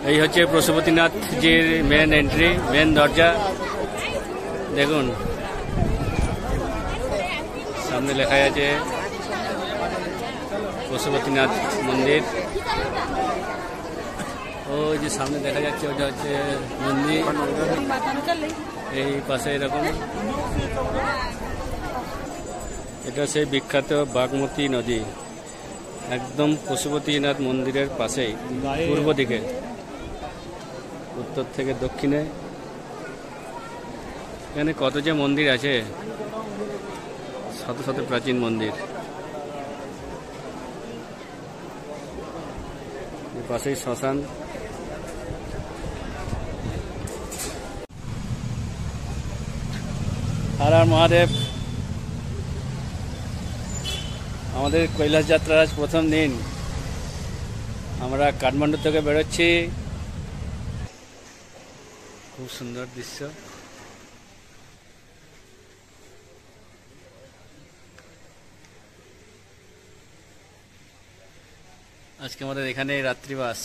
এই হচ্ছে পশুপতিনাথজির main entry, main দরজা। দেখুন সামনে লেখা আছে পশুপতিনাথ মন্দির। ওই যে সামনে দেখা যাচ্ছে ওটা হচ্ছে মন্দির, এই পাশে এরকম। এটা সেই বিখ্যাত বাগমতী নদী, একদম পশুপতিনাথ মন্দিরের পাশেই, পূর্ব দিকে, উত্তর থেকে দক্ষিণে। এখানে কত যে মন্দির আছে, শত শত প্রাচীন মন্দির। পাশেই শ্মশান। হর হর মহাদেব। আমাদের কৈলাস যাত্রার আজ প্রথম দিন। আমরা কাঠমান্ডু থেকে বেরোচ্ছি। খুব সুন্দর দৃশ্য। আজকে আমাদের এখানে রাত্রিবাস।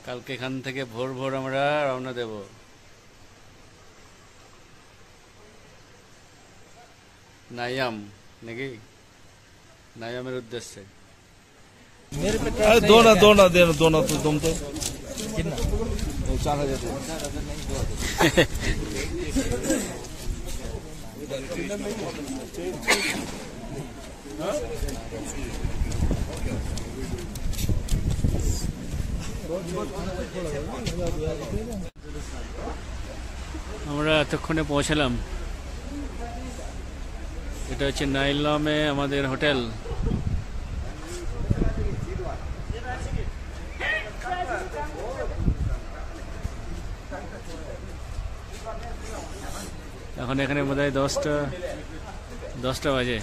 কালকে এখান থেকে ভোর ভোর আমরা রওনা দেব। নাইয়াম নাকি, নাইয়ামের উদ্দেশ্যে। दोनों तो तुम तो 4,000 আমরা এতক্ষণে পৌঁছালাম। এটা হচ্ছে নাইলামে আমাদের হোটেল। এখন এখানে বোধহয় 10টা বাজে।